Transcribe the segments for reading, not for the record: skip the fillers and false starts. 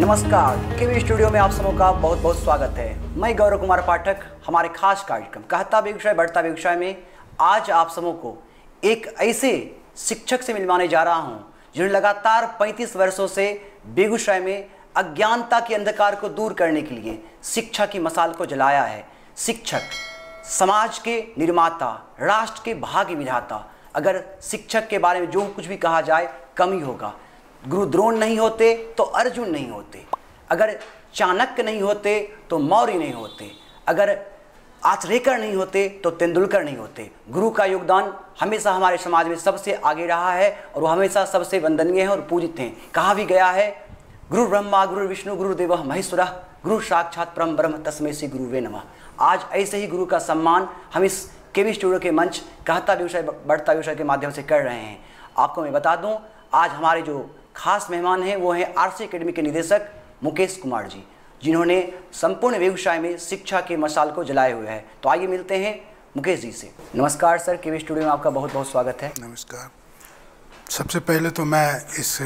नमस्कार, केवी स्टूडियो में आप सबों का बहुत बहुत स्वागत है। मैं गौरव कुमार पाठक। हमारे खास कार्यक्रम कहता बेगूसराय बढ़ता बेगूसराय में आज आप सबों को एक ऐसे शिक्षक से मिलवाने जा रहा हूं जिन्होंने लगातार 35 वर्षों से बेगूसराय में अज्ञानता के अंधकार को दूर करने के लिए शिक्षा की मशाल को जलाया है। शिक्षक समाज के निर्माता, राष्ट्र के भाग्य विधाता। अगर शिक्षक के बारे में जो कुछ भी कहा जाए कम ही होगा। गुरु द्रोण नहीं होते तो अर्जुन नहीं होते, अगर चाणक्य नहीं होते तो मौर्य नहीं होते, अगर आचरेकर नहीं होते तो तेंदुलकर नहीं होते। गुरु का योगदान हमेशा हमारे समाज में सबसे आगे रहा है और वो हमेशा सबसे वंदनीय है और पूजित हैं। कहा भी गया है, गुरु ब्रह्मा गुरु विष्णु गुरुदेव महेश्वरः, गुरु साक्षात परम ब्रह्म तस्मै श्री गुरुवे नमः। आज ऐसे ही गुरु का सम्मान हम इस केवी स्टूडियो के मंच कहता बेगूसराय बढ़ता बेगूसराय के माध्यम से कर रहे हैं। आपको मैं बता दूं, आज हमारे जो खास मेहमान हैं वो हैं आरसी एकेडमी के निदेशक मुकेश कुमार जी, जिन्होंने संपूर्ण बेगूसराय में शिक्षा के मशाल को जलाए हुए हैं। तो आइए मिलते हैं मुकेश जी से। नमस्कार सर, केवी स्टूडियो में आपका बहुत बहुत स्वागत है। नमस्कार। सबसे पहले तो मैं इस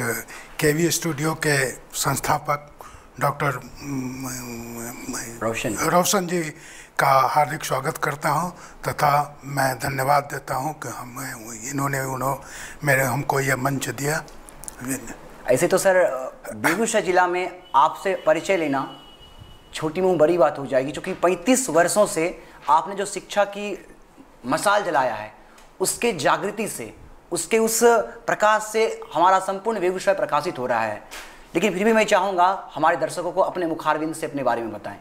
केवी स्टूडियो के संस्थापक डॉक्टर रोशन जी का हार्दिक स्वागत करता हूं तथा मैं धन्यवाद देता हूं कि इन्होंने हमको यह मंच दिया। ऐसे तो सर बेगूसराय जिला में आपसे परिचय लेना छोटी मुँह बड़ी बात हो जाएगी, क्योंकि 35 वर्षों से आपने जो शिक्षा की मशाल जलाया है उसके जागृति से, उसके उस प्रकाश से हमारा संपूर्ण बेगूसराय प्रकाशित हो रहा है। लेकिन फिर भी मैं चाहूँगा हमारे दर्शकों को अपने मुखारबिंद से अपने बारे में बताएं।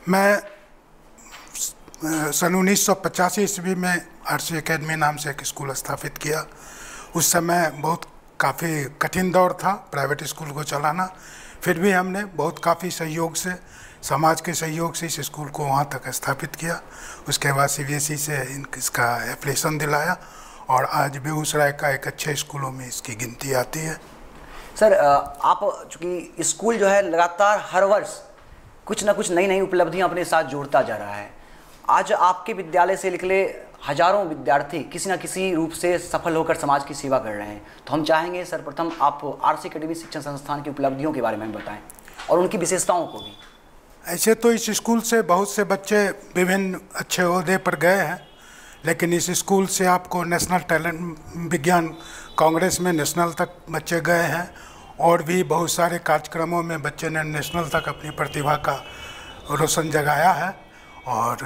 मैं सन 1985 ईस्वी में आरसी एकेडमी नाम से एक स्कूल स्थापित किया। उस समय बहुत काफ़ी कठिन दौर था प्राइवेट स्कूल को चलाना, फिर भी हमने बहुत काफ़ी सहयोग से, समाज के सहयोग से इस स्कूल को वहाँ तक स्थापित किया। उसके बाद सीबीएसई से इसका एप्लीकेशन दिलाया और आज बेगूसराय का एक अच्छे स्कूलों में इसकी गिनती आती है। सर आप चूँकि स्कूल जो है लगातार हर वर्ष कुछ ना कुछ नई नई उपलब्धियाँ अपने साथ जोड़ता जा रहा है। आज आपके विद्यालय से निकले हजारों विद्यार्थी किसी न किसी रूप से सफल होकर समाज की सेवा कर रहे हैं। तो हम चाहेंगे सर्वप्रथम आप आरसी एकेडमी शिक्षण संस्थान की उपलब्धियों के बारे में बताएं और उनकी विशेषताओं को भी। ऐसे तो इस स्कूल से बहुत से बच्चे विभिन्न अच्छे ओहदे पर गए हैं, लेकिन इस स्कूल से आपको नेशनल टैलेंट विज्ञान कांग्रेस में नेशनल तक बच्चे गए हैं और भी बहुत सारे कार्यक्रमों में बच्चे ने नेशनल तक अपनी प्रतिभा का रोशन जगाया है। और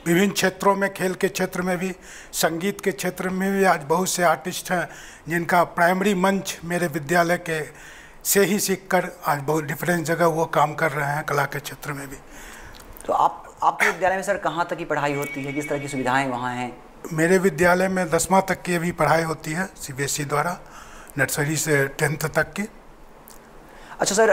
विभिन्न क्षेत्रों में, खेल के क्षेत्र में भी, संगीत के क्षेत्र में भी आज बहुत से आर्टिस्ट हैं जिनका प्राइमरी मंच मेरे विद्यालय के से ही सीखकर आज बहुत डिफरेंट जगह वो काम कर रहे हैं कला के क्षेत्र में भी। तो आपके विद्यालय में सर कहाँ तक की पढ़ाई होती है, किस तरह की सुविधाएं वहाँ हैं? मेरे विद्यालय में 10वां तक की भी पढ़ाई होती है सीबीएसई द्वारा, नर्सरी से 10th तक की। अच्छा सर,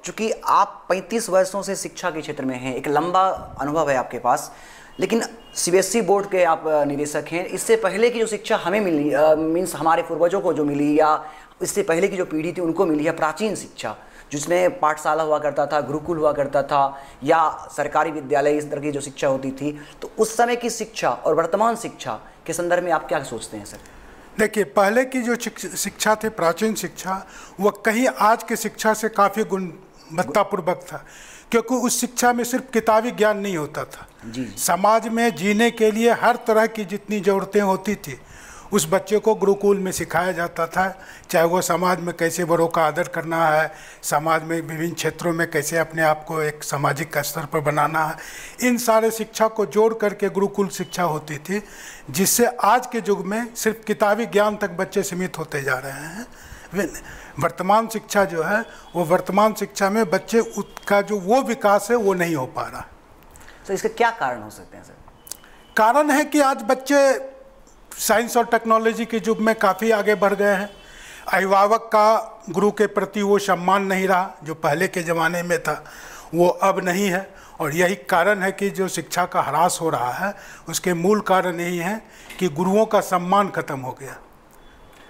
चूँकि आप 35 वर्षों से शिक्षा के क्षेत्र में हैं, एक लंबा अनुभव है आपके पास, लेकिन सीबीएसई बोर्ड के आप निदेशक हैं। इससे पहले की जो शिक्षा हमें मिली, मीन्स हमारे पूर्वजों को जो मिली या इससे पहले की जो पीढ़ी थी उनको मिली है प्राचीन शिक्षा, जिसमें पाठशाला हुआ करता था, गुरुकुल हुआ करता था या सरकारी विद्यालय, इस तरह की जो शिक्षा होती थी। तो उस समय की शिक्षा और वर्तमान शिक्षा के संदर्भ में आप क्या सोचते हैं सर? देखिए, पहले की जो शिक्षा थी, प्राचीन शिक्षा, वह कहीं आज की शिक्षा से काफ़ी गुणवत्तापूर्वक था, क्योंकि उस शिक्षा में सिर्फ किताबी ज्ञान नहीं होता था जी। समाज में जीने के लिए हर तरह की जितनी ज़रूरतें होती थी उस बच्चे को गुरुकुल में सिखाया जाता था। चाहे वो समाज में कैसे बड़ों का आदर करना है, समाज में विभिन्न क्षेत्रों में कैसे अपने आप को एक सामाजिक स्तर पर बनाना है, इन सारे शिक्षा को जोड़ करके गुरुकुल शिक्षा होती थी, जिससे आज के युग में सिर्फ किताबी ज्ञान तक बच्चे सीमित होते जा रहे हैं। वर्तमान शिक्षा जो है वो वर्तमान शिक्षा में बच्चे का जो वो विकास है वो नहीं हो पा रहा। तो इसके क्या कारण हो सकते हैं सर? कारण है कि आज बच्चे साइंस और टेक्नोलॉजी के युग में काफ़ी आगे बढ़ गए हैं। अभिभावक का गुरु के प्रति वो सम्मान नहीं रहा जो पहले के ज़माने में था, वो अब नहीं है। और यही कारण है कि जो शिक्षा का ह्रास हो रहा है उसके मूल कारण यही है कि गुरुओं का सम्मान खत्म हो गया।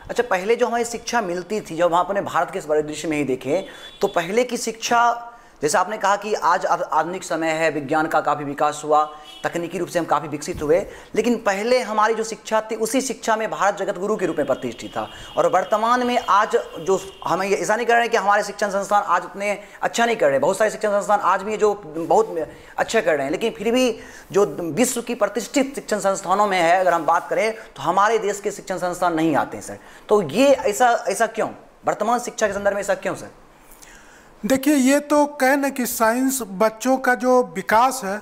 अच्छा, पहले जो हमें शिक्षा मिलती थी, जब हम अपने भारत के इस परिदृश्य में ही देखें तो पहले की शिक्षा जैसे आपने कहा कि आज आधुनिक समय है, विज्ञान का काफ़ी विकास हुआ, तकनीकी रूप से हम काफ़ी विकसित हुए, लेकिन पहले हमारी जो शिक्षा थी उसी शिक्षा में भारत जगत गुरु के रूप में प्रतिष्ठित था। और वर्तमान में आज जो हमें ऐसा नहीं कर रहे हैं कि हमारे शिक्षण संस्थान आज उतने अच्छा नहीं कर रहे, बहुत सारे शिक्षण संस्थान आज भी जो बहुत अच्छा कर रहे हैं, लेकिन फिर भी जो विश्व की प्रतिष्ठित शिक्षण संस्थानों में है अगर हम बात करें तो हमारे देश के शिक्षण संस्थान नहीं आते हैं सर। तो ये ऐसा क्यों, वर्तमान शिक्षा के संदर्भ में ऐसा क्यों सर? देखिए, ये तो कहना कि साइंस बच्चों का जो विकास है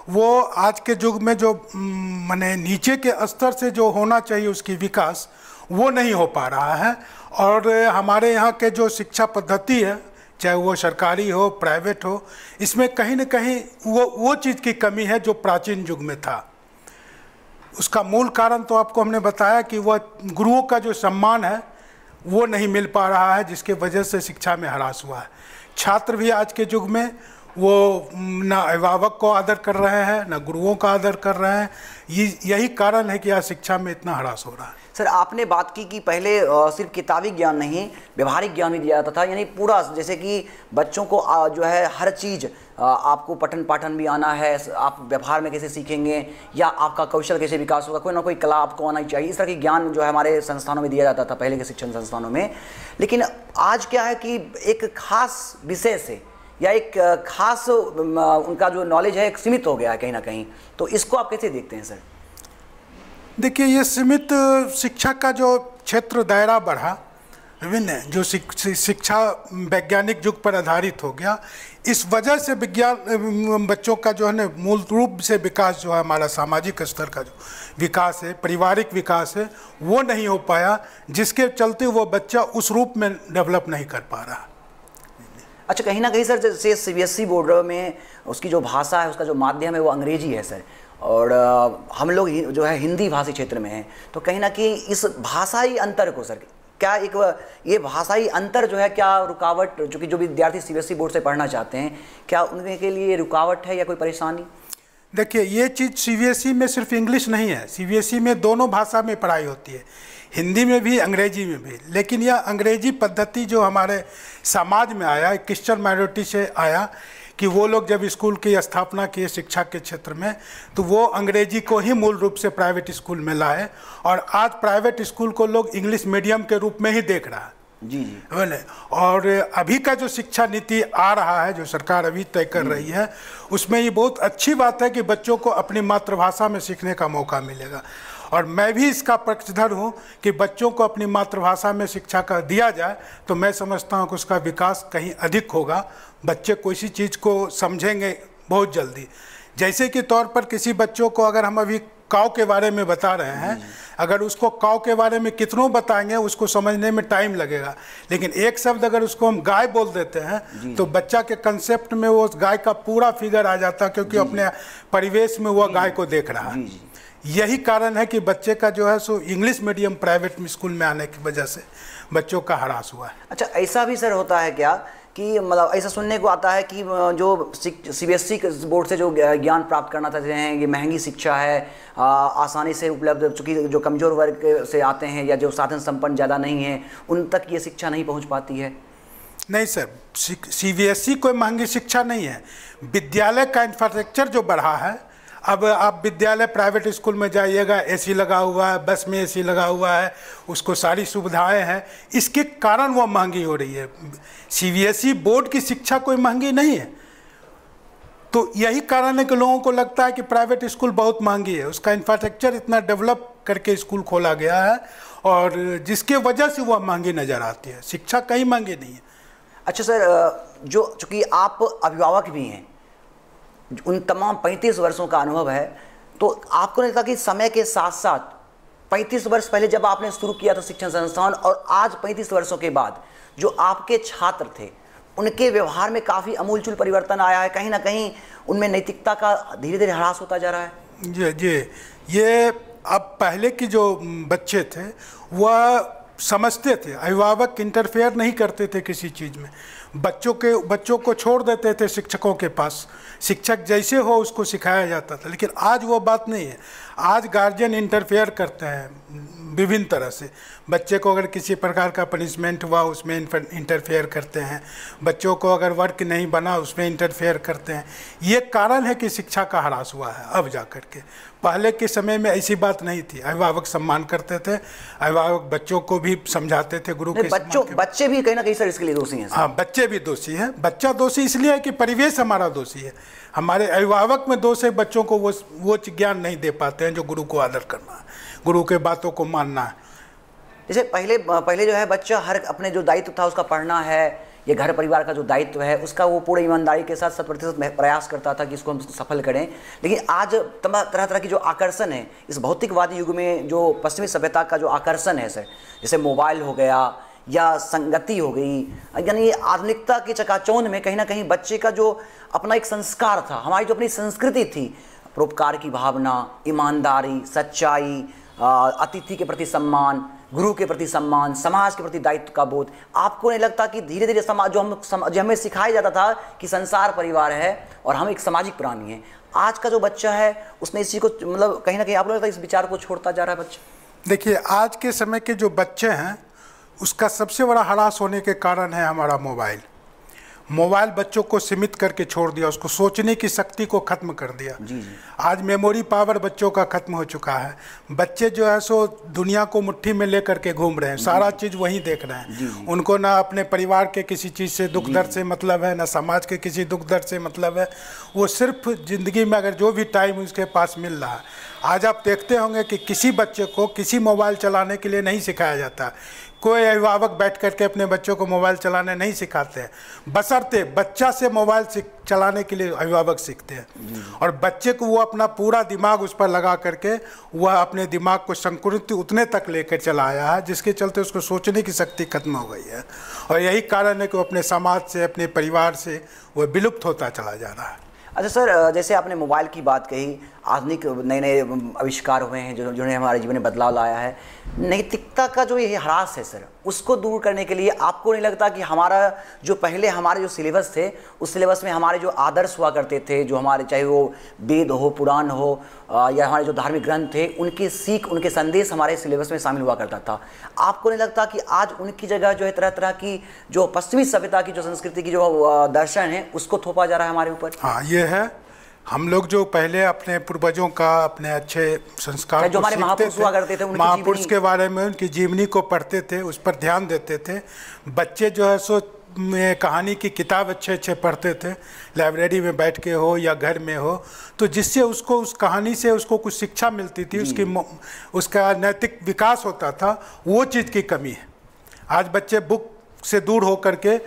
वो आज के युग में जो माने नीचे के स्तर से जो होना चाहिए उसकी विकास वो नहीं हो पा रहा है। और हमारे यहाँ के जो शिक्षा पद्धति है, चाहे वो सरकारी हो प्राइवेट हो, इसमें कहीं न कहीं वो चीज़ की कमी है जो प्राचीन युग में था। उसका मूल कारण तो आपको हमने बताया कि वह गुरुओं का जो सम्मान है वो नहीं मिल पा रहा है, जिसके वजह से शिक्षा में ह्रास हुआ है। छात्र भी आज के युग में वो ना अभिभावक को आदर कर रहे हैं, ना गुरुओं का आदर कर रहे हैं। यही कारण है कि आज शिक्षा में इतना ह्रास हो रहा है। सर, आपने बात की कि पहले सिर्फ किताबी ज्ञान नहीं, व्यवहारिक ज्ञान भी दिया जाता था, यानी पूरा, जैसे कि बच्चों को जो है हर चीज़ आपको पठन पाठन भी आना है, आप व्यवहार में कैसे सीखेंगे या आपका कौशल कैसे विकास होगा, कोई ना कोई कला आपको आना ही चाहिए, इस तरह की ज्ञान जो है हमारे संस्थानों में दिया जाता था पहले के शिक्षण संस्थानों में। लेकिन आज क्या है कि एक खास विषय से या एक खास उनका जो नॉलेज है एक सीमित हो गया है कहीं ना कहीं, तो इसको आप कैसे देखते हैं सर? देखिए, ये सीमित शिक्षा का जो क्षेत्र दायरा बढ़ा, विभिन्न जो शिक्षा वैज्ञानिक युग पर आधारित हो गया, इस वजह से विज्ञान बच्चों का जो है ना मूल रूप से विकास जो है हमारा सामाजिक स्तर का जो विकास है, पारिवारिक विकास है, वो नहीं हो पाया, जिसके चलते वो बच्चा उस रूप में डेवलप नहीं कर पा रहा। अच्छा, कहीं ना कहीं सर जैसे सीबीएसई बोर्ड में उसकी जो भाषा है, उसका जो माध्यम है वो अंग्रेजी है सर, और हम लोग जो है हिंदी भाषी क्षेत्र में हैं, तो कहीं ना कहीं इस भाषाई अंतर को सर, क्या ये भाषाई अंतर जो है क्या रुकावट, चूँकि जो विद्यार्थी सीबीएसई बोर्ड से पढ़ना चाहते हैं, क्या उनके लिए रुकावट है या कोई परेशानी? देखिए, ये चीज़ सीबीएसई में सिर्फ इंग्लिश नहीं है, सीबीएसई में दोनों भाषा में पढ़ाई होती है, हिंदी में भी अंग्रेजी में भी। लेकिन यह अंग्रेजी पद्धति जो हमारे समाज में आया, क्रिश्चियन माइनॉरिटी से आया, कि वो लोग जब स्कूल की स्थापना किए शिक्षा के क्षेत्र में, तो वो अंग्रेजी को ही मूल रूप से प्राइवेट स्कूल में लाए, और आज प्राइवेट स्कूल को लोग इंग्लिश मीडियम के रूप में ही देख रहा है। जी बोले। और अभी का जो शिक्षा नीति आ रहा है, जो सरकार अभी तय कर रही है, उसमें ये बहुत अच्छी बात है कि बच्चों को अपनी मातृभाषा में सीखने का मौका मिलेगा। और मैं भी इसका पक्षधर हूँ कि बच्चों को अपनी मातृभाषा में शिक्षा का दिया जाए, तो मैं समझता हूँ कि उसका विकास कहीं अधिक होगा। बच्चे किसी चीज़ को समझेंगे बहुत जल्दी। जैसे कि तौर पर किसी बच्चों को अगर हम अभी काऊ के बारे में बता रहे हैं, अगर उसको काऊ के बारे में कितनों बताएंगे उसको समझने में टाइम लगेगा, लेकिन एक शब्द अगर उसको हम गाय बोल देते हैं तो बच्चा के कंसेप्ट में वो गाय का पूरा फिगर आ जाता है, क्योंकि अपने परिवेश में वह गाय को देख रहा है। यही कारण है कि बच्चे का जो है so English medium private school में आने की वजह से बच्चों का ह्रास हुआ है। अच्छा, ऐसा भी सर होता है क्या कि मतलब ऐसा सुनने को आता है कि जो सीबीएसई बोर्ड से जो ज्ञान प्राप्त करना चाहते हैं, ये महंगी शिक्षा है, आसानी से उपलब्ध, चूँकि जो कमज़ोर वर्ग से आते हैं या जो साधन संपन्न ज़्यादा नहीं है, उन तक ये शिक्षा नहीं पहुँच पाती है? नहीं सर, सीबीएसई कोई महंगी शिक्षा नहीं है। विद्यालय का इंफ्रास्ट्रक्चर जो बढ़ा है, अब आप विद्यालय प्राइवेट स्कूल में जाइएगा, एसी लगा हुआ है, बस में एसी लगा हुआ है, उसको सारी सुविधाएं हैं, इसके कारण वो महंगी हो रही है। सीबीएसई बोर्ड की शिक्षा कोई महंगी नहीं है। तो यही कारण है कि लोगों को लगता है कि प्राइवेट स्कूल बहुत महंगी है। उसका इंफ्रास्ट्रक्चर इतना डेवलप करके स्कूल खोला गया है, और जिसके वजह से वह महंगी नज़र आती है। शिक्षा कहीं महंगी नहीं है। अच्छा सर, जो चूँकि आप अभिभावक भी हैं, उन तमाम 35 वर्षों का अनुभव है, तो आपको नहीं लगता कि समय के साथ साथ 35 वर्ष पहले जब आपने शुरू किया था शिक्षण संस्थान, और आज 35 वर्षों के बाद जो आपके छात्र थे उनके व्यवहार में काफ़ी अमूलचूल परिवर्तन आया है, कहीं ना कहीं उनमें नैतिकता का धीरे धीरे ह्रास होता जा रहा है? जी, ये अब पहले की जो बच्चे थे वह समझते थे, अभिभावक इंटरफेयर नहीं करते थे किसी चीज़ में। बच्चों को छोड़ देते थे शिक्षकों के पास, शिक्षक जैसे हो उसको सिखाया जाता था। लेकिन आज वो बात नहीं है। आज गार्जियन इंटरफेयर करते हैं विभिन्न तरह से। बच्चे को अगर किसी प्रकार का पनिशमेंट हुआ उसमें इंटरफेयर करते हैं, बच्चों को अगर वर्क नहीं बना उसमें इंटरफेयर करते हैं। ये कारण है कि शिक्षा का ह्रास हुआ है अब जा कर के। पहले के समय में ऐसी बात नहीं थी, अभिभावक सम्मान करते थे, अभिभावक बच्चों को भी समझाते थे गुरु के। बच्चे भी कहीं ना कहीं सर इसके लिए दोषी हैं। हाँ, बच्चे भी दोषी हैं। बच्चा दोषी इसलिए है कि परिवेश हमारा दोषी है। हमारे अभिभावक में दोष है, बच्चों को वो ज्ञान नहीं दे पाते हैं जो गुरु को आदर करना है, गुरु के बातों को मानना है। जैसे पहले जो है बच्चा हर अपने जो दायित्व था उसका पढ़ना है, ये घर परिवार का जो दायित्व है उसका वो पूरे ईमानदारी के साथ 100% प्रयास करता था कि इसको हम सफल करें। लेकिन आज तरह तरह की जो आकर्षण है इस भौतिकवादी युग में, जो पश्चिमी सभ्यता का जो आकर्षण है सर, जैसे मोबाइल हो गया या संगति हो गई, यानी आधुनिकता के चकाचौंध में कहीं ना कहीं बच्चे का जो अपना एक संस्कार था, हमारी जो अपनी संस्कृति थी, परोपकार की भावना, ईमानदारी, सच्चाई, अतिथि के प्रति सम्मान, गुरु के प्रति सम्मान, समाज के प्रति दायित्व का बोध, आपको नहीं लगता कि धीरे धीरे समाज जो हमें सिखाया जाता था कि संसार परिवार है और हम एक सामाजिक प्राणी हैं, आज का जो बच्चा है उसने इसी को मतलब कहीं ना कहीं आपको लगता है इस विचार को छोड़ता जा रहा है बच्चा? देखिए, आज के समय के जो बच्चे हैं उसका सबसे बड़ा ह्रास होने के कारण है हमारा मोबाइल बच्चों को सीमित करके छोड़ दिया, उसको सोचने की शक्ति को खत्म कर दिया। जी। आज मेमोरी पावर बच्चों का खत्म हो चुका है। बच्चे जो है सो दुनिया को मुट्ठी में लेकर के घूम रहे हैं, सारा चीज़ वहीं देख रहे हैं। जी। उनको ना अपने परिवार के किसी चीज़ से दुख दर्द से मतलब है, ना समाज के किसी दुख दर्द से मतलब है। वो सिर्फ ज़िंदगी में अगर जो भी टाइम उसके पास मिल रहा है, आज आप देखते होंगे कि किसी बच्चे को किसी मोबाइल चलाने के लिए नहीं सिखाया जाता। कोई अभिभावक बैठ करके अपने बच्चों को मोबाइल चलाने नहीं सिखाते हैं, बशर्ते बच्चा से मोबाइल चलाने के लिए अभिभावक सीखते हैं। और बच्चे को वो अपना पूरा दिमाग उस पर लगा करके वह अपने दिमाग को संकुचित उतने तक लेकर चला आया है, जिसके चलते उसको सोचने की शक्ति खत्म हो गई है। और यही कारण है कि वो अपने समाज से, अपने परिवार से वह विलुप्त होता चला जा रहा है। अच्छा सर, जैसे आपने मोबाइल की बात कही, आधुनिक नए नए आविष्कार हुए हैं जिन्होंने हमारे जीवन में बदलाव लाया है, नैतिकता का जो ये ह्रास है सर, उसको दूर करने के लिए आपको नहीं लगता कि हमारा जो पहले हमारे जो सिलेबस थे उस सिलेबस में हमारे जो आदर्श हुआ करते थे, जो हमारे चाहे वो वेद हो, पुराण हो या हमारे जो धार्मिक ग्रंथ थे, उनकी सीख, उनके संदेश हमारे सिलेबस में शामिल हुआ करता था, आपको नहीं लगता कि आज उनकी जगह जो है तरह तरह की जो पश्चिमी सभ्यता की जो संस्कृति की जो दर्शन है उसको थोपा जा रहा है हमारे ऊपर? हाँ, ये है। हम लोग जो पहले अपने पूर्वजों का, अपने अच्छे संस्कार जो हमारे महापुरुष हुआ करते थे, महापुरुष के बारे में, उनकी जीवनी को पढ़ते थे, उस पर ध्यान देते थे। बच्चे जो है सो कहानी की किताब अच्छे पढ़ते थे, लाइब्रेरी में बैठ के हो या घर में हो, तो जिससे उसको उस कहानी से उसको कुछ शिक्षा मिलती थी, उसका नैतिक विकास होता था। वो चीज़ की कमी है। आज बच्चे बुक से दूर होकर के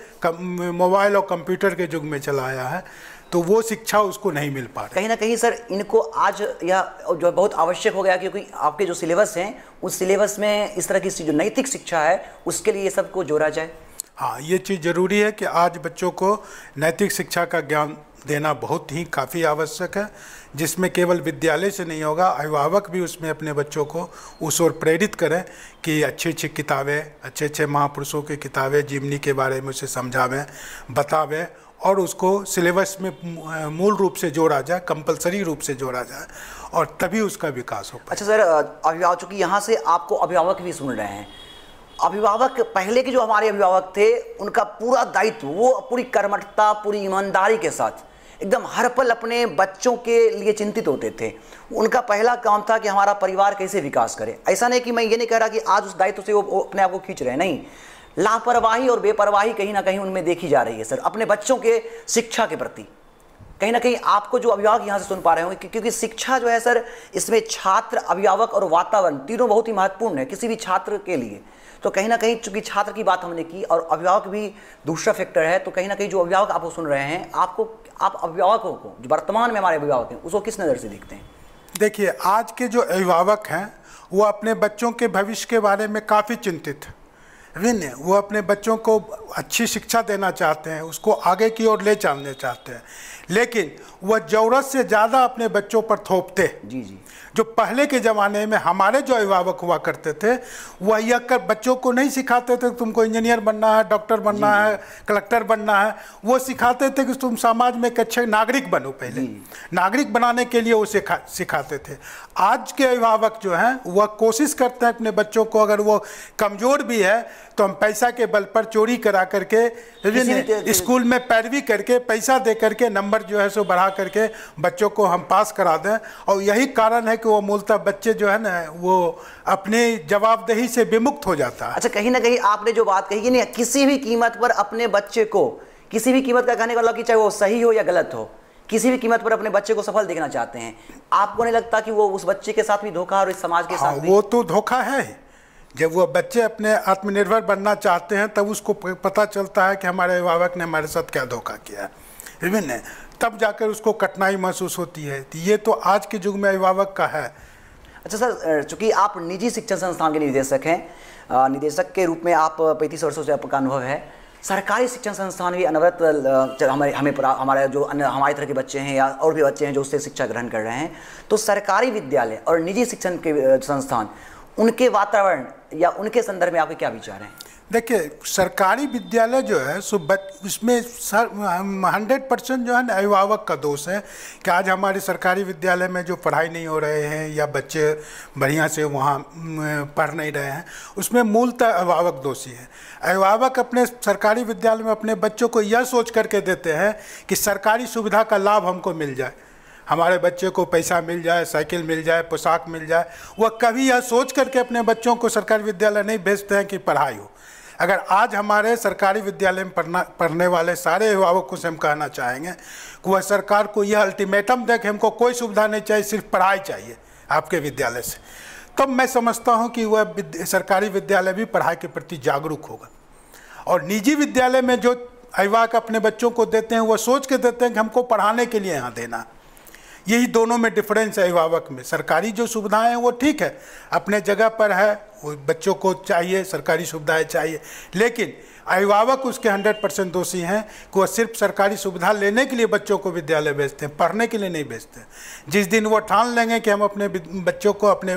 मोबाइल और कंप्यूटर के युग में चला आया है, तो वो शिक्षा उसको नहीं मिल पा रही। कहीं ना कहीं सर इनको आज यह जो बहुत आवश्यक हो गया, क्योंकि आपके जो सिलेबस हैं उस सिलेबस में इस तरह की जो नैतिक शिक्षा है उसके लिए ये सबको जोड़ा जाए। हाँ, ये चीज़ ज़रूरी है कि आज बच्चों को नैतिक शिक्षा का ज्ञान देना बहुत ही काफ़ी आवश्यक है, जिसमें केवल विद्यालय से नहीं होगा, अभिभावक भी उसमें अपने बच्चों को उस ओर प्रेरित करें कि अच्छी अच्छी किताबें, अच्छे महापुरुषों की किताबें, जीवनी के बारे में उसे समझावें, बतावें और उसको सिलेबस में मूल रूप से जोड़ा जाए, कंपलसरी रूप से जोड़ा जाए, और तभी उसका विकास हो पाए। अच्छा सर, अभिभावक, चूँकि यहाँ से आपको अभिभावक भी सुन रहे हैं, अभिभावक पहले के जो हमारे अभिभावक थे उनका पूरा दायित्व, वो पूरी कर्मठता, पूरी ईमानदारी के साथ एकदम हर पल अपने बच्चों के लिए चिंतित होते थे। उनका पहला काम था कि हमारा परिवार कैसे विकास करे। ऐसा नहीं कि मैं ये नहीं कह रहा कि आज उस दायित्व से वो अपने आप को खींच रहे हैं, नहीं, लापरवाही और बेपरवाही कहीं ना कहीं उनमें देखी जा रही है सर, अपने बच्चों के शिक्षा के प्रति। कहीं ना कहीं आपको जो अभिभावक यहाँ से सुन पा रहे होंगे, क्योंकि शिक्षा जो है सर, इसमें छात्र, अभिभावक और वातावरण तीनों बहुत ही महत्वपूर्ण है किसी भी छात्र के लिए। तो कहीं ना कहीं चूंकि छात्र की बात हमने की और अभिभावक भी दूसरा फैक्टर है, तो कहीं ना कहीं जो अभिभावक आपको सुन रहे हैं, आप अभिभावकों को, जो वर्तमान में हमारे अभिभावक हैं, उसको किस नज़र से देखते हैं? देखिए, आज के जो अभिभावक हैं वो अपने बच्चों के भविष्य के बारे में काफ़ी चिंतित हैं। वो अपने बच्चों को अच्छी शिक्षा देना चाहते हैं, उसको आगे की ओर ले जाना चाहते हैं, लेकिन वह ज़रूरत से ज़्यादा अपने बच्चों पर थोपते। जी जी। जो पहले के ज़माने में हमारे जो अभिभावक हुआ करते थे वह यह कर बच्चों को नहीं सिखाते थे तुमको इंजीनियर बनना है, डॉक्टर बनना है, कलेक्टर बनना है। वो सिखाते थे कि तुम समाज में एक अच्छे नागरिक बनो। पहले नागरिक बनाने के लिए वो सिखाते थे। आज के अभिभावक जो हैं वह कोशिश करते हैं अपने बच्चों को, अगर वो कमज़ोर भी है तो हम पैसा के बल पर चोरी करा करके स्कूल में पैरवी करके पैसा दे करके नंबर जो है सो बढ़ा करके बच्चों को हम पास करा दें। और यही कारण है कि वो मूलतः बच्चे जो है ना वो अपनी जवाबदेही से विमुक्त हो जाता है। अच्छा, कहीं ना कहीं आपने जो बात कही कि नहीं, किसी भी कीमत पर अपने बच्चे को, किसी भी कीमत का कहने का मतलब कि चाहे वो सही हो या गलत हो, किसी भी कीमत पर अपने बच्चे को सफल देखना चाहते हैं। आपको नहीं लगता कि वो उस बच्चे के साथ भी धोखा और इस समाज के साथ भी? वो तो धोखा है। जब वो बच्चे अपने आत्मनिर्भर बनना चाहते हैं तब उसको पता चलता है कि हमारे अभिभावक ने हमारे साथ क्या धोखा किया है, विभिन्न, तब जाकर उसको कठिनाई महसूस होती है। तो ये तो आज के युग में अभिभावक का है। अच्छा सर, चूंकि आप निजी शिक्षण संस्थान के निदेशक हैं, निदेशक के रूप में आप 35 वर्षों से आपका अनुभव है। सरकारी शिक्षण संस्थान भी अनवरत हमारे जो हमारी तरह के बच्चे हैं या और भी बच्चे हैं जो उससे शिक्षा ग्रहण कर रहे हैं, तो सरकारी विद्यालय और निजी शिक्षण के संस्थान, उनके वातावरण या उनके संदर्भ में आपके क्या विचार हैं? देखिए, सरकारी विद्यालय जो है सो उसमें 100% जो है ना अभिभावक का दोष है कि आज हमारे सरकारी विद्यालय में जो पढ़ाई नहीं हो रहे हैं या बच्चे बढ़िया से वहाँ पढ़ नहीं रहे हैं, उसमें मूलतः अभिभावक दोषी है। अभिभावक अपने सरकारी विद्यालय में अपने बच्चों को यह सोच करके देते हैं कि सरकारी सुविधा का लाभ हमको मिल जाए, हमारे बच्चे को पैसा मिल जाए, साइकिल मिल जाए, पोशाक मिल जाए। वह कभी यह सोच करके अपने बच्चों को सरकारी विद्यालय नहीं भेजते हैं कि पढ़ाई हो। अगर आज हमारे सरकारी विद्यालय में पढ़ने वाले सारे अभिभावकों से हम कहना चाहेंगे कि वह सरकार को यह अल्टीमेटम दे कि हमको कोई सुविधा नहीं चाहिए, सिर्फ पढ़ाई चाहिए आपके विद्यालय से, तब मैं समझता हूँ कि वह सरकारी विद्यालय भी पढ़ाई के प्रति जागरूक होगा। और निजी विद्यालय में जो अभिभावक अपने बच्चों को देते हैं वह सोच के देते हैं कि हमको पढ़ाने के लिए यहाँ देना। यही दोनों में डिफरेंस है अभिभावक में। सरकारी जो सुविधाएं हैं वो ठीक है, अपने जगह पर है, वो बच्चों को चाहिए, सरकारी सुविधाएं चाहिए, लेकिन अभिभावक उसके 100% दोषी हैं कि वह सिर्फ सरकारी सुविधा लेने के लिए बच्चों को विद्यालय भेजते हैं, पढ़ने के लिए नहीं भेजते। जिस दिन वो ठान लेंगे कि हम अपने बच्चों को अपने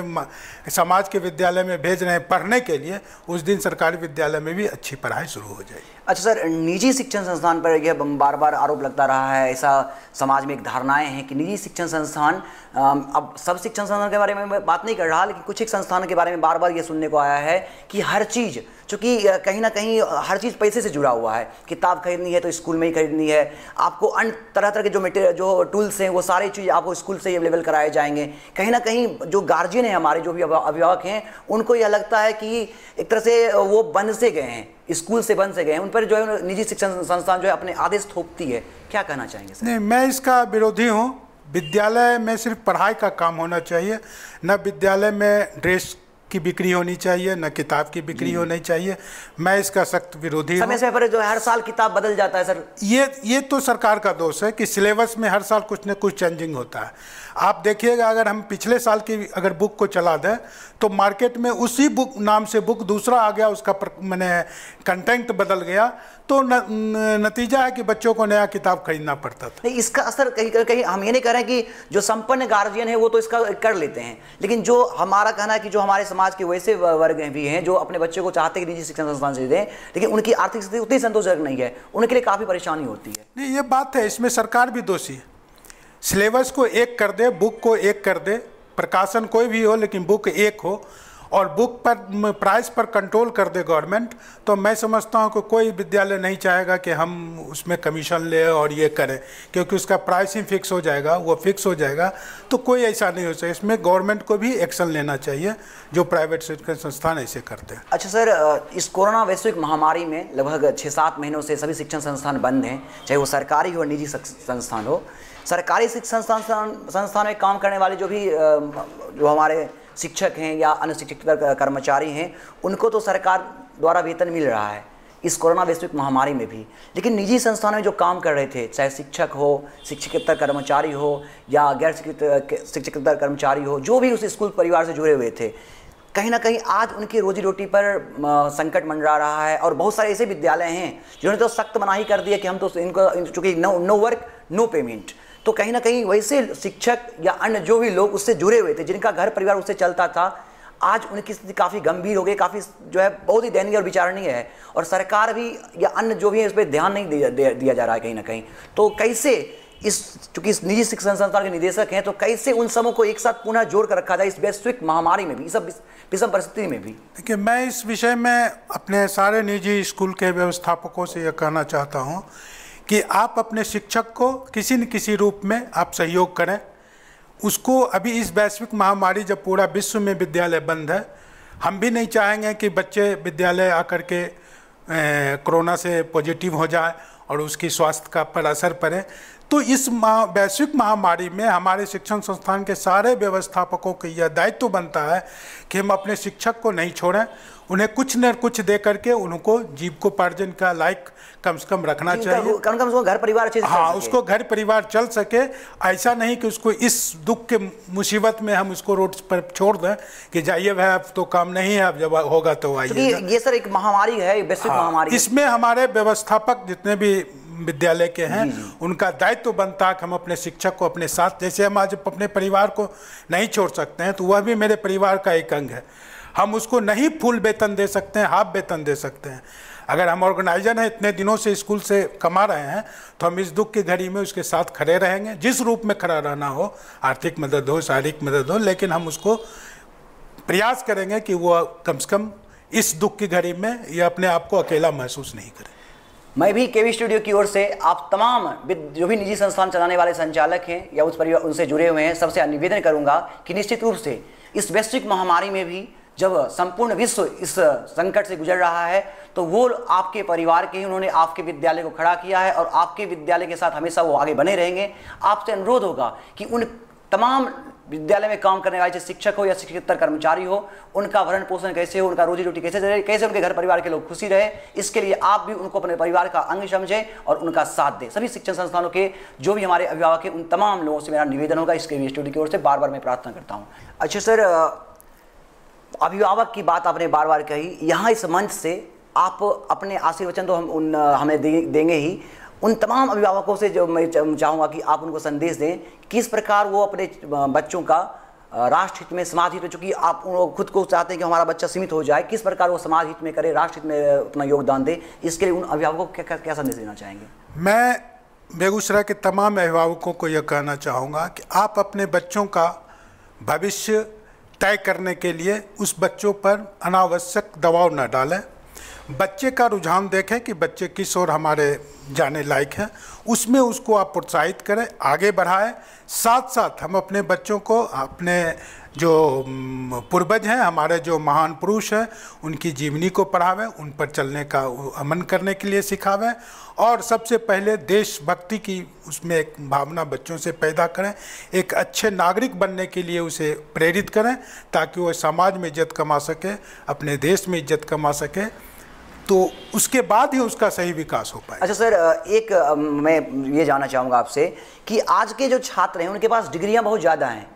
समाज के विद्यालय में भेज रहे हैं पढ़ने के लिए, उस दिन सरकारी विद्यालय में भी अच्छी पढ़ाई शुरू हो जाएगी। अच्छा सर, निजी शिक्षण संस्थान पर यह बार बार आरोप लगता रहा है, ऐसा समाज में एक धारणाएं हैं कि निजी शिक्षण संस्थान, अब सब शिक्षण संस्थान के बारे में मैं बात नहीं कर रहा, लेकिन कुछ एक संस्थानों के बारे में बार बार ये सुनने को आया है कि हर चीज़, चूँकि कहीं ना कहीं हर चीज़ पैसे से जुड़ा हुआ है, किताब खरीदनी है तो स्कूल में ही खरीदनी है, आपको अन्य तरह तरह के जो मटेरियल, जो टूल्स हैं, वो सारी चीज़ आपको स्कूल से ही अवेलेबल कराए जाएंगे। कहीं ना कहीं जो गार्जियन हैं हमारे, जो भी अभिभावक हैं, उनको यह लगता है कि एक तरह से वो बन से गए हैं, स्कूल से बन से गए हैं, उन पर जो है निजी शिक्षण संस्थान जो है अपने आदेश थोपती है। क्या कहना चाहेंगे सर? नहीं, मैं इसका विरोधी हूँ। विद्यालय में सिर्फ पढ़ाई का काम होना चाहिए, न विद्यालय में ड्रेस की बिक्री होनी चाहिए, न किताब की बिक्री होनी चाहिए। मैं इसका सख्त विरोधी हूँ। समय समय पर जो हर साल किताब बदल जाता है सर, ये तो सरकार का दोष है कि सिलेबस में हर साल कुछ न कुछ चेंजिंग होता है। आप देखिएगा, अगर हम पिछले साल की अगर बुक को चला दें तो मार्केट में उसी बुक नाम से बुक दूसरा आ गया, उसका मैंने कंटेंट बदल गया, तो नतीजा है कि बच्चों को नया किताब खरीदना पड़ता था। नहीं, इसका असर कहीं हम ये नहीं कह रहे हैं कि जो संपन्न गार्जियन है वो तो इसका कर लेते हैं, लेकिन जो हमारा कहना है कि जो हमारे समाज के वैसे वर्ग भी हैं जो अपने बच्चे को चाहते हैं कि निजी शिक्षण संस्थान से दें, लेकिन उनकी आर्थिक स्थिति उतनी संतोषजनक नहीं है, उनके लिए काफ़ी परेशानी होती है। नहीं, ये बात है, इसमें सरकार भी दोषी है। सिलेबस को एक कर दे, बुक को एक कर दे, प्रकाशन कोई भी हो लेकिन बुक एक हो, और बुक पर प्राइस पर कंट्रोल कर दे गवर्नमेंट, तो मैं समझता हूँ कि कोई विद्यालय नहीं चाहेगा कि हम उसमें कमीशन ले और ये करें, क्योंकि उसका प्राइस ही फिक्स हो जाएगा, वो फिक्स हो जाएगा, तो कोई ऐसा नहीं हो सकता। इसमें गवर्नमेंट को भी एक्शन लेना चाहिए, जो प्राइवेट शिक्षण संस्थान ऐसे करते हैं। अच्छा सर, इस कोरोना वैश्विक महामारी में लगभग 6-7 महीनों से सभी शिक्षण संस्थान बंद हैं, चाहे वो सरकारी हो निजी संस्थान हो। सरकारी शिक्षण संस्थान में काम करने वाले जो हमारे शिक्षक हैं या अन्य शिक्षक कर्मचारी हैं, उनको तो सरकार द्वारा वेतन मिल रहा है इस कोरोना वैश्विक महामारी में भी, लेकिन निजी संस्थानों में जो काम कर रहे थे, चाहे शिक्षक हो, शिक्षकेतर कर्मचारी हो या गैर शिक्षकेतर कर्मचारी हो, जो भी उस स्कूल परिवार से जुड़े हुए थे, कहीं ना कहीं आज उनकी रोजी रोटी पर संकट मंडरा रहा है। और बहुत सारे ऐसे विद्यालय हैं जिन्होंने तो सख्त मनाही कर दिया कि हम तो इनको, चूंकि नो वर्क नो पेमेंट, तो कहीं ना कहीं वैसे शिक्षक या अन्य जो भी लोग उससे जुड़े हुए थे, जिनका घर परिवार उससे चलता था, आज उनकी स्थिति काफ़ी गंभीर हो गई, काफ़ी जो है बहुत ही दयनीय और विचारणीय है। और सरकार भी या अन्य जो भी है इस पर ध्यान नहीं दिया जा रहा है कहीं ना कहीं। तो कैसे चूंकि इस निजी शिक्षण संस्थान के निदेशक हैं, तो कैसे उन समूह को एक साथ पुनः जोड़ कर रखा जाए इस वैश्विक महामारी में भी, इस विषम परिस्थिति में भी? देखिए, मैं इस विषय में अपने सारे निजी स्कूल के व्यवस्थापकों से यह कहना चाहता हूँ कि आप अपने शिक्षक को किसी न किसी रूप में आप सहयोग करें। उसको अभी इस वैश्विक महामारी, जब पूरा विश्व में विद्यालय बंद है, हम भी नहीं चाहेंगे कि बच्चे विद्यालय आकर के कोरोना से पॉजिटिव हो जाए और उसकी स्वास्थ्य का पर असर पड़े। तो इस वैश्विक महामारी में हमारे शिक्षण संस्थान के सारे व्यवस्थापकों का यह दायित्व बनता है कि हम अपने शिक्षक को नहीं छोड़ें, उन्हें कुछ न कुछ दे करके उनको जीविकोपार्जन का लायक कम से कम रखना चाहिए। कम से कम घर परिवार अच्छे से हाँ, उसको घर परिवार चल सके। ऐसा नहीं कि उसको इस दुख के मुसीबत में हम उसको रोड पर छोड़ दें कि जाइए भाई अब तो काम नहीं है, अब जब होगा तो आइए। ये सर एक महामारी है, वैश्विक महामारी। इसमें हमारे व्यवस्थापक जितने भी विद्यालय के हैं, उनका दायित्व बनता है कि हम अपने शिक्षक को अपने साथ, जैसे हम आज अपने परिवार को नहीं छोड़ सकते हैं, तो वह भी मेरे परिवार का एक अंग है। हम उसको नहीं फुल वेतन दे सकते हैं, हाफ वेतन दे सकते हैं। अगर हम ऑर्गेनाइजर हैं, इतने दिनों से स्कूल से कमा रहे हैं, तो हम इस दुख की घड़ी में उसके साथ खड़े रहेंगे, जिस रूप में खड़ा रहना हो, आर्थिक मदद हो, शारीरिक मदद हो, लेकिन हम उसको प्रयास करेंगे कि वो कम से कम इस दुख की घड़ी में ये अपने आप को अकेला महसूस नहीं करे। मैं भी केवी स्टूडियो की ओर से आप तमाम जो भी निजी संस्थान चलाने वाले संचालक हैं या उस परिवार उनसे जुड़े हुए हैं, सबसे निवेदन करूंगा कि निश्चित रूप से इस वैश्विक महामारी में भी जब संपूर्ण विश्व इस संकट से गुजर रहा है, तो वो आपके परिवार के ही, उन्होंने आपके विद्यालय को खड़ा किया है और आपके विद्यालय के साथ हमेशा वो आगे बने रहेंगे। आपसे अनुरोध होगा कि उन तमाम विद्यालय में काम करने वाले चाहे शिक्षक हो या शिक्षकेतर कर्मचारी हो, उनका भरण पोषण कैसे हो, उनका रोजी रोटी कैसे रहे, कैसे उनके घर परिवार के लोग खुशी रहे, इसके लिए आप भी उनको अपने परिवार का अंग समझें और उनका साथ दें। सभी शिक्षण संस्थानों के जो भी हमारे अभिभावक हैं, उन तमाम लोगों से मेरा निवेदन होगा, इसके स्टूडियो की ओर से बार बार मैं प्रार्थना करता हूँ। अच्छा सर, अभिभावक की बात आपने बार बार कही, यहाँ इस मंच से आप अपने आशीर्वचन तो हमें देंगे ही, उन तमाम अभिभावकों से जो मैं चाहूँगा कि आप उनको संदेश दें किस प्रकार वो अपने बच्चों का राष्ट्र हित में, समाज हित में, चूँकि आप खुद को चाहते हैं कि हमारा बच्चा सीमित हो जाए, किस प्रकार वो समाज हित में करे, राष्ट्र हित में अपना योगदान दे, इसके लिए उन अभिभावकों को क्या संदेश देना चाहेंगे? मैं बेगूसराय के तमाम अभिभावकों को यह कहना चाहूँगा कि आप अपने बच्चों का भविष्य तय करने के लिए उस बच्चों पर अनावश्यक दबाव न डालें। बच्चे का रुझान देखें कि बच्चे किस ओर हमारे जाने लायक हैं, उसमें उसको आप प्रोत्साहित करें, आगे बढ़ाएं। साथ साथ हम अपने बच्चों को अपने जो पूर्वज हैं, हमारे जो महान पुरुष हैं, उनकी जीवनी को पढ़ावें, उन पर चलने का अमन करने के लिए सिखावें और सबसे पहले देशभक्ति की उसमें एक भावना बच्चों से पैदा करें, एक अच्छे नागरिक बनने के लिए उसे प्रेरित करें ताकि वो समाज में इज्जत कमा सके, अपने देश में इज्जत कमा सके, तो उसके बाद ही उसका सही विकास हो पाए। अच्छा सर, एक मैं ये जानना चाहूँगा आपसे कि आज के जो छात्र हैं उनके पास डिग्रियां बहुत ज़्यादा हैं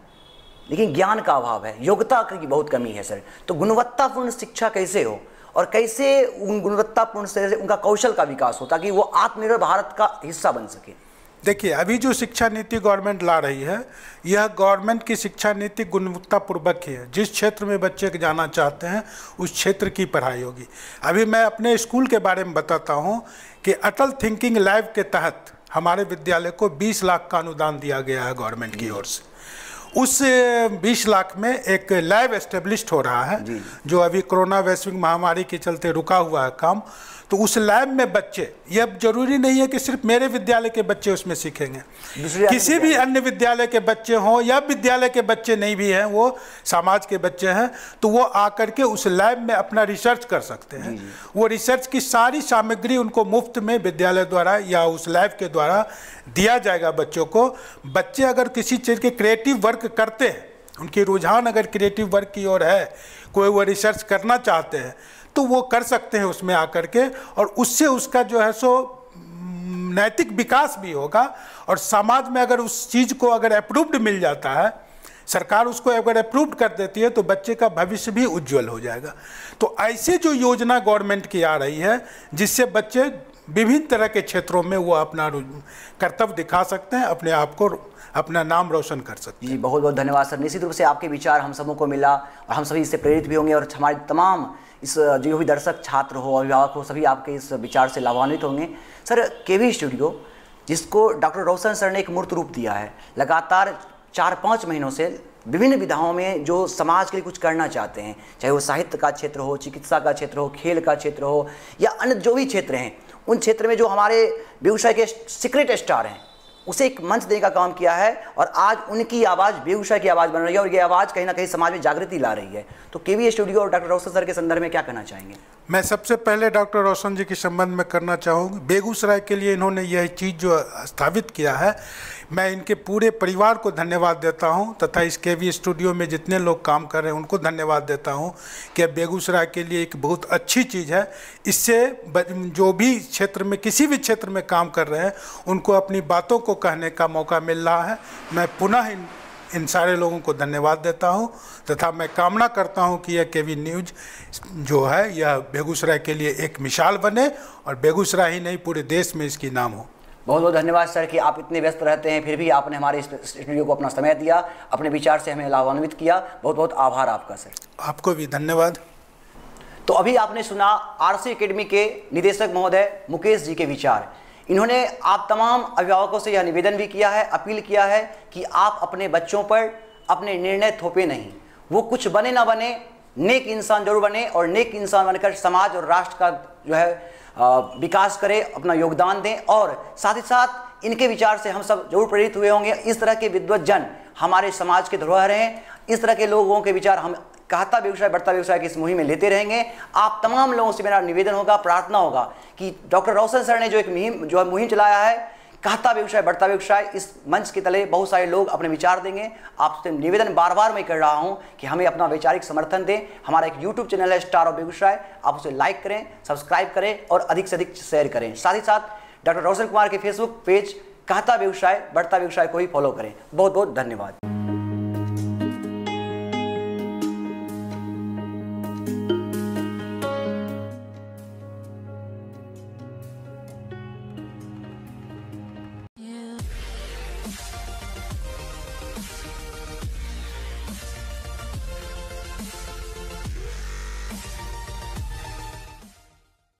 लेकिन ज्ञान का अभाव है, योग्यता की बहुत कमी है सर। तो गुणवत्तापूर्ण शिक्षा कैसे हो और कैसे उन गुणवत्तापूर्ण से उनका कौशल का विकास हो ताकि वो आत्मनिर्भर भारत का हिस्सा बन सके? देखिए, अभी जो शिक्षा नीति गवर्नमेंट ला रही है, यह गवर्नमेंट की शिक्षा नीति गुणवत्तापूर्वक ही है। जिस क्षेत्र में बच्चे जाना चाहते हैं उस क्षेत्र की पढ़ाई होगी। अभी मैं अपने स्कूल के बारे में बताता हूं कि अटल थिंकिंग लैब के तहत हमारे विद्यालय को 20 लाख का अनुदान दिया गया है गवर्नमेंट की ओर से। उस 20 लाख में एक लैब एस्टेब्लिश्ड हो रहा है जो अभी कोरोना वैश्विक महामारी के चलते रुका हुआ है काम। तो उस लैब में बच्चे, यह जरूरी नहीं है कि सिर्फ मेरे विद्यालय के बच्चे उसमें सीखेंगे, किसी भी अन्य विद्यालय के बच्चे हों या विद्यालय के बच्चे नहीं भी हैं, वो समाज के बच्चे हैं, तो वो आकर के उस लैब में अपना रिसर्च कर सकते हैं। वो रिसर्च की सारी सामग्री उनको मुफ्त में विद्यालय द्वारा या उस लैब के द्वारा दिया जाएगा बच्चों को। बच्चे अगर किसी चीज़ के क्रिएटिव वर्क करते हैं, उनकी रुझान अगर क्रिएटिव वर्क की ओर है, कोई वो रिसर्च करना चाहते हैं, तो वो कर सकते हैं उसमें आकर के, और उससे उसका जो है सो नैतिक विकास भी होगा। और समाज में अगर उस चीज़ को अगर अप्रूव्ड मिल जाता है सरकार उसको अगर अप्रूव कर देती है तो बच्चे का भविष्य भी उज्जवल हो जाएगा। तो ऐसे जो योजना गवर्नमेंट की आ रही है जिससे बच्चे विभिन्न तरह के क्षेत्रों में वो अपना कर्तव्य दिखा सकते हैं, अपने आप को अपना नाम रोशन कर सकते हैं। जी बहुत बहुत धन्यवाद सर। निश्चित रूप से आपके विचार हम सबों को मिला और हम सभी इससे प्रेरित भी होंगे और हमारे तमाम इस जो भी दर्शक छात्र हो अभिभावक हो सभी आपके इस विचार से लाभान्वित होंगे। सर केवी स्टूडियो जिसको डॉक्टर रोशन सर ने एक मूर्त रूप दिया है, लगातार 4-5 महीनों से विभिन्न विधाओं में जो समाज के लिए कुछ करना चाहते हैं, चाहे वो साहित्य का क्षेत्र हो, चिकित्सा का क्षेत्र हो, खेल का क्षेत्र हो या अन्य जो भी क्षेत्र हैं, उन क्षेत्र में जो हमारे बेगूसराय के सीक्रेट स्टार हैं उसे एक मंच देने का काम किया है और आज उनकी आवाज़ बेगूसराय की आवाज़ बन रही है और ये आवाज़ कहीं ना कहीं समाज में जागृति ला रही है। तो केवी स्टूडियो और डॉक्टर रोशन सर के संदर्भ में क्या कहना चाहेंगे? मैं सबसे पहले डॉक्टर रोशन जी के संबंध में करना चाहूँगी, बेगूसराय के लिए इन्होंने यह चीज़ जो स्थापित किया है, मैं इनके पूरे परिवार को धन्यवाद देता हूं तथा इस केवी स्टूडियो में जितने लोग काम कर रहे हैं उनको धन्यवाद देता हूं कि बेगूसराय के लिए एक बहुत अच्छी चीज़ है। इससे जो भी क्षेत्र में किसी भी क्षेत्र में काम कर रहे हैं उनको अपनी बातों को कहने का मौका मिल रहा है। मैं पुनः इन सारे लोगों को धन्यवाद देता हूं तथा मैं कामना करता हूं कि यह केवी न्यूज़ जो है यह बेगूसराय के लिए एक मिसाल बने और बेगूसराय ही नहीं पूरे देश में इसकी नाम हो। बहुत बहुत धन्यवाद सर कि आप इतने व्यस्त रहते हैं फिर भी आपने हमारे स्टूडियो को अपना समय दिया, अपने विचार से हमें लाभान्वित किया। बहुत बहुत आभार आपका सर। आपको भी धन्यवाद। तो अभी आपने सुना आरसी एकेडमी के निदेशक महोदय मुकेश जी के विचार। इन्होंने आप तमाम अभिभावकों से यह निवेदन भी किया है, अपील किया है कि आप अपने बच्चों पर अपने निर्णय थोपे नहीं, वो कुछ बने ना बने, नेक इंसान जरूर बने और नेक इंसान बनकर समाज और राष्ट्र का जो है विकास करें, अपना योगदान दें। और साथ ही साथ इनके विचार से हम सब जरूर प्रेरित हुए होंगे। इस तरह के विद्वज्जन हमारे समाज के धरोहर हैं, इस तरह के लोगों के विचार हम कहता बेगूसराय बढ़ता बेगूसराय की इस मुहिम में लेते रहेंगे। आप तमाम लोगों से मेरा निवेदन होगा, प्रार्थना होगा कि डॉक्टर रोशन सर ने जो एक मुहिम चलाया है कहता बेगूसराय बढ़ता बेगूसराय, इस मंच के तले बहुत सारे लोग अपने विचार देंगे। आपसे निवेदन बार बार मैं कर रहा हूं कि हमें अपना वैचारिक समर्थन दें। हमारा एक यूट्यूब चैनल है स्टार ऑफ बेगूसराय, आप उसे लाइक करें, सब्सक्राइब करें और अधिक से अधिक शेयर करें। साथ ही साथ डॉक्टर रोशन कुमार के फेसबुक पेज कहता बेगूसराय बढ़ता बेगूसराय को ही फॉलो करें। बहुत बहुत धन्यवाद।